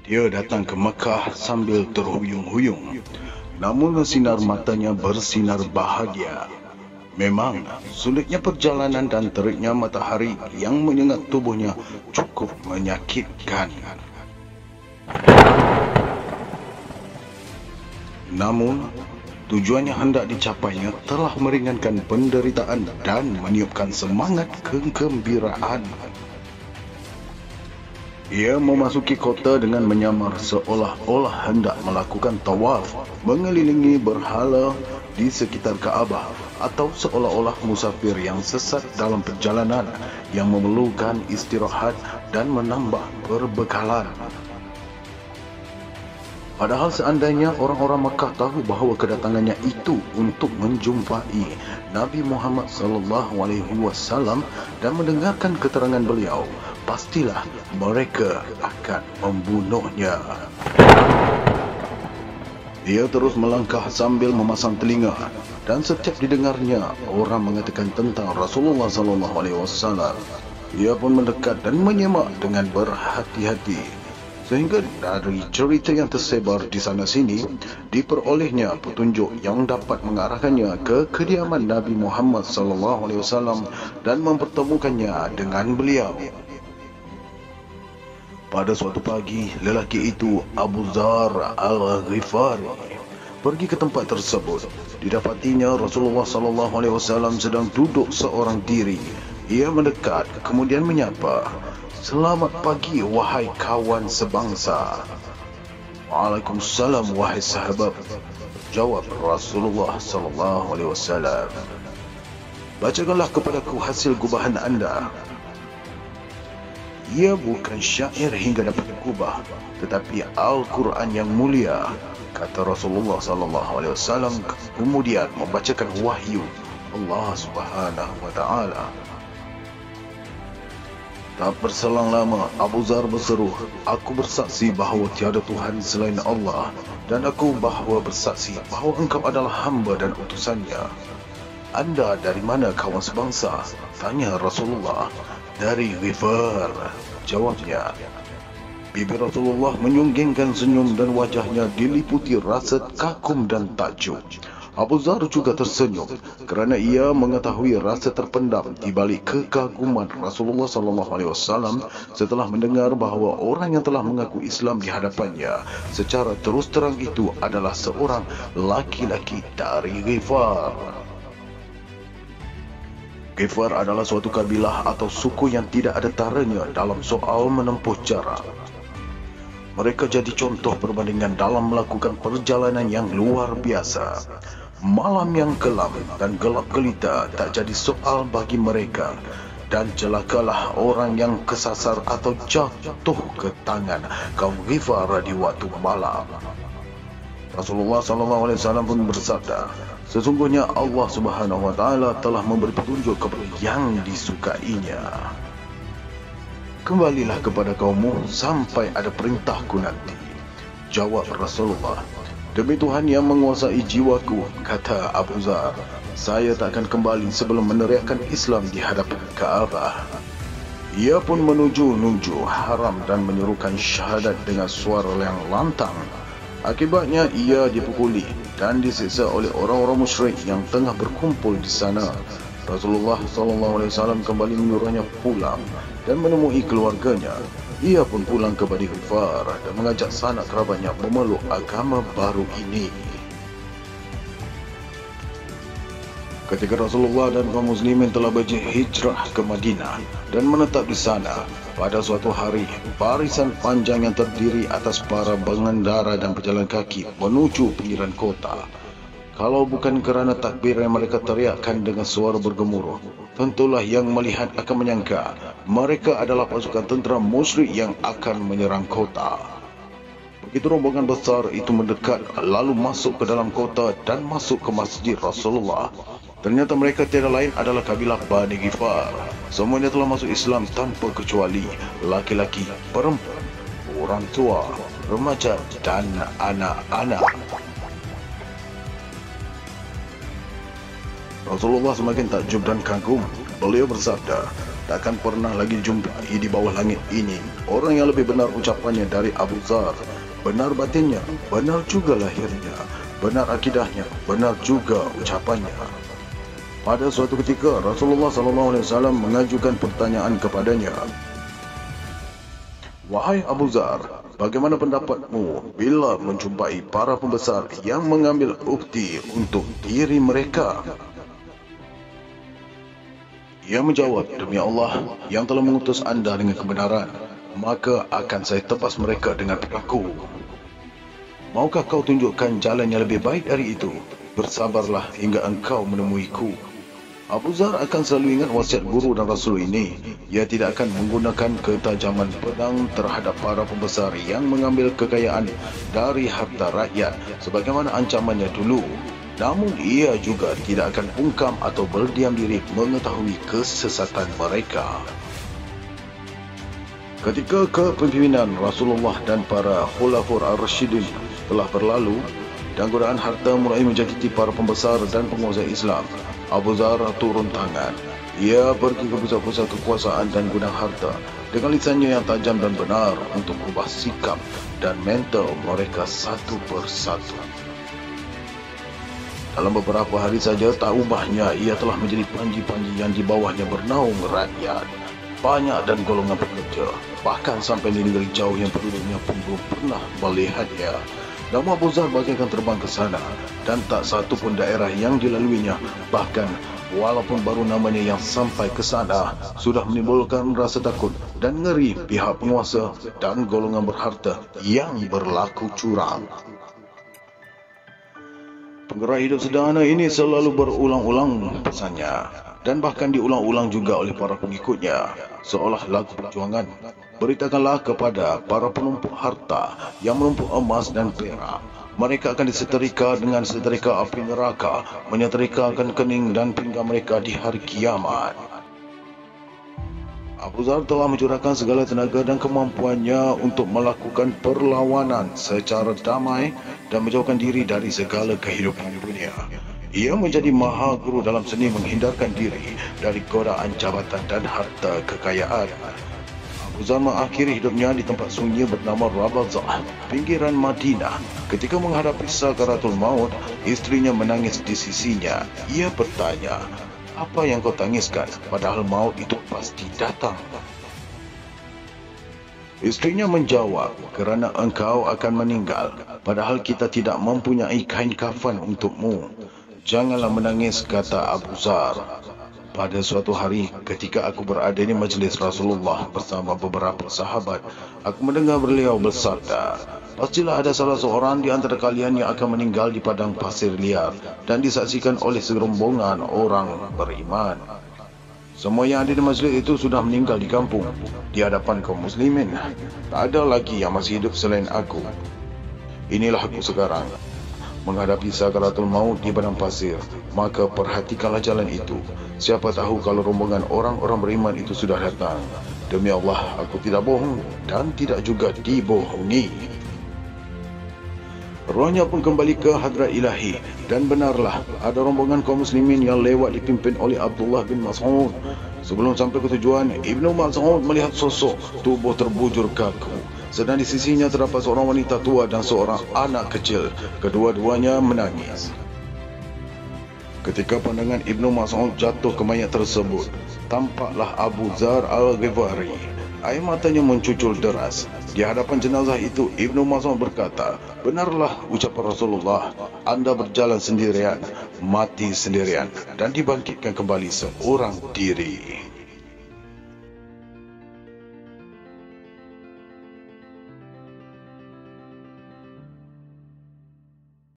Dia datang ke Mekah sambil terhuyung-huyung, namun sinar matanya bersinar bahagia. Memang, sulitnya perjalanan dan teriknya matahari yang menyengat tubuhnya cukup menyakitkan. Namun, tujuannya hendak dicapainya telah meringankan penderitaan dan meniupkan semangat kegembiraan. Ia memasuki kota dengan menyamar seolah-olah hendak melakukan tawaf mengelilingi berhala di sekitar Kaabah, atau seolah-olah musafir yang sesat dalam perjalanan yang memerlukan istirahat dan menambah perbekalan. Padahal seandainya orang-orang Makkah tahu bahawa kedatangannya itu untuk menjumpai Nabi Muhammad SAW dan mendengarkan keterangan beliau, pastilah mereka akan membunuhnya. Dia terus melangkah sambil memasang telinga, dan setiap didengarnya orang mengatakan tentang Rasulullah SAW. Ia pun mendekat dan menyemak dengan berhati-hati, sehingga dari cerita yang tersebar di sana sini diperolehnya petunjuk yang dapat mengarahkannya ke kediaman Nabi Muhammad SAW dan mempertemukannya dengan beliau. Pada suatu pagi, lelaki itu, Abu Dzar Al-Ghifari, pergi ke tempat tersebut. Didapatinya Rasulullah SAW sedang duduk seorang diri. Ia mendekat, kemudian menyapa, "Selamat pagi, wahai kawan sebangsa." "Waalaikumsalam, wahai sahabat," jawab Rasulullah SAW. "Bacakanlah kepadaku hasil gubahan anda." "Ia bukan syair hingga dapat digubah, tetapi Al-Quran yang mulia," kata Rasulullah SAW, kemudian membacakan wahyu Allah Subhanahu wa Ta'ala. Tak berselang lama, Abu Dzar berseru, "Aku bersaksi bahawa tiada Tuhan selain Allah, dan aku bahawa bersaksi bahawa engkau adalah hamba dan utusannya." "Anda dari mana, kawan sebangsa?" tanya Rasulullah. "Dari Ghifar," jawabnya. Bibir Rasulullah menyunggingkan senyum dan wajahnya diliputi rasa kagum dan takjub. Abu Dzar juga tersenyum kerana ia mengetahui rasa terpendam di balik kekaguman Rasulullah SAW setelah mendengar bahawa orang yang telah mengaku Islam di hadapannya secara terus terang itu adalah seorang laki-laki dari Ghifar. Ghifar adalah suatu kabilah atau suku yang tidak ada taranya dalam soal menempuh jarak. Mereka jadi contoh perbandingan dalam melakukan perjalanan yang luar biasa. Malam yang kelam dan gelap gelita tak jadi soal bagi mereka, dan celakalah orang yang kesasar atau jatuh ke tangan kaum Ghifar di waktu malam. Rasulullah SAW pun bersabda, "Sesungguhnya Allah Subhanahu wa Ta'ala telah memberi petunjuk kepada yang disukainya. Kembalilah kepada kaummu sampai ada perintahku nanti," jawab Rasulullah. "Demi Tuhan yang menguasai jiwaku," kata Abu Dzar, "saya tak akan kembali sebelum meneriakkan Islam di hadapan Kaabah." Ia pun menuju haram dan menyerukan syahadat dengan suara yang lantang. Akibatnya ia dipukuli dan disiksa oleh orang-orang musyrik yang tengah berkumpul di sana. Rasulullah SAW kembali menyuruhnya pulang dan menemui keluarganya. Ia pun pulang ke Bani Ghifar dan mengajak sanak kerabatnya memeluk agama baru ini. Ketika Rasulullah dan kaum muslimin telah berhijrah ke Madinah dan menetap di sana, pada suatu hari, barisan panjang yang terdiri atas para pengendara dan pejalan kaki menuju pinggiran kota. Kalau bukan kerana takbir yang mereka teriakkan dengan suara bergemuruh, tentulah yang melihat akan menyangka mereka adalah pasukan tentera musyrik yang akan menyerang kota. Begitu rombongan besar itu mendekat lalu masuk ke dalam kota dan masuk ke masjid Rasulullah, ternyata mereka tiada lain adalah kabilah Bani Ghifar. Semuanya telah masuk Islam tanpa kecuali laki-laki, perempuan, orang tua, remaja dan anak-anak. Rasulullah semakin takjub dan kagum. Beliau bersabda, takkan pernah lagi jumpai di bawah langit ini orang yang lebih benar ucapannya dari Abu Dzar. Benar batinnya, benar juga lahirnya, benar akidahnya, benar juga ucapannya. Pada suatu ketika Rasulullah SAW mengajukan pertanyaan kepadanya, "Wahai Abu Dzar, bagaimana pendapatmu bila menjumpai para pembesar yang mengambil ukti untuk diri mereka?" Ia menjawab, "Demi Allah yang telah mengutus anda dengan kebenaran, maka akan saya tebas mereka dengan pedangku. Maukah kau tunjukkan jalan yang lebih baik dari itu? Bersabarlah hingga engkau menemuiku." Abu Dzar akan selalu ingat wasiat guru dan Rasul ini. Ia tidak akan menggunakan ketajaman pedang terhadap para pembesar yang mengambil kekayaan dari harta rakyat sebagaimana ancamannya dulu. Namun ia juga tidak akan bungkam atau berdiam diri mengetahui kesesatan mereka. Ketika kepemimpinan Rasulullah dan para Khulafaur Ar-Rasyidin telah berlalu dan godaan harta mulai menjangkiti para pembesar dan penguasa Islam, Abu Dzar turun tangan. Ia pergi ke pusat-pusat kekuasaan dan gudang harta dengan lisannya yang tajam dan benar untuk ubah sikap dan mental mereka satu persatu. Dalam beberapa hari saja tak ubahnya, ia telah menjadi panji-panji yang di bawahnya bernaung rakyat banyak dan golongan pekerja, bahkan sampai di negeri jauh yang penduduknya pun belum pernah melihatnya. Nama Abu Dzar bagaikan terbang ke sana dan tak satu pun daerah yang dilaluinya, bahkan walaupun baru namanya yang sampai ke sana sudah menimbulkan rasa takut dan ngeri pihak penguasa dan golongan berharta yang berlaku curang. Penggerak hidup sederhana ini selalu berulang-ulang pesannya dan bahkan diulang-ulang juga oleh para pengikutnya seolah lagu perjuangan. Beritakanlah kepada para penumpuk harta yang menumpuk emas dan perak, mereka akan disetrika dengan setrika api neraka, menyetrikakan kening dan pinggang mereka di hari kiamat. Abu Dzar telah mencurahkan segala tenaga dan kemampuannya untuk melakukan perlawanan secara damai dan menjauhkan diri dari segala kehidupan dunia. Ia menjadi maha guru dalam seni menghindarkan diri dari godaan jabatan dan harta kekayaan. Abu Dzar mengakhiri hidupnya di tempat sunyi bernama Rabazah, pinggiran Madinah. Ketika menghadapi sakaratul maut, istrinya menangis di sisinya. Ia bertanya, "Apa yang kau tangiskan? Padahal maut itu pasti datang." Istrinya menjawab, "Kerana engkau akan meninggal, padahal kita tidak mempunyai kain kafan untukmu." "Janganlah menangis," kata Abu Dzar. "Pada suatu hari ketika aku berada di majlis Rasulullah bersama beberapa sahabat, aku mendengar beliau bersabda, 'Pastilah ada salah seorang di antara kalian yang akan meninggal di padang pasir liar dan disaksikan oleh segerombongan orang beriman.' Semua yang ada di majlis itu sudah meninggal di kampung, di hadapan kaum muslimin. Tak ada lagi yang masih hidup selain aku. Inilah aku sekarang, menghadapi sakaratul maut di padang pasir. Maka perhatikanlah jalan itu. Siapa tahu kalau rombongan orang-orang beriman itu sudah datang. Demi Allah, aku tidak bohong dan tidak juga dibohongi." Rohnya pun kembali ke hadrat ilahi dan benarlah ada rombongan kaum muslimin yang lewat dipimpin oleh Abdullah bin Mas'ud. Sebelum sampai ke tujuan, Ibnu Mas'ud melihat sosok tubuh terbujur kaku. Sedang di sisinya terdapat seorang wanita tua dan seorang anak kecil. Kedua-duanya menangis. Ketika pandangan Ibnu Mas'ud jatuh ke mayat tersebut, tampaklah Abu Dzar Al-Ghifari. Air matanya mencucur deras. Di hadapan jenazah itu, Ibnu Mas'ud berkata, "Benarlah ucapan Rasulullah, anda berjalan sendirian, mati sendirian, dan dibangkitkan kembali seorang diri."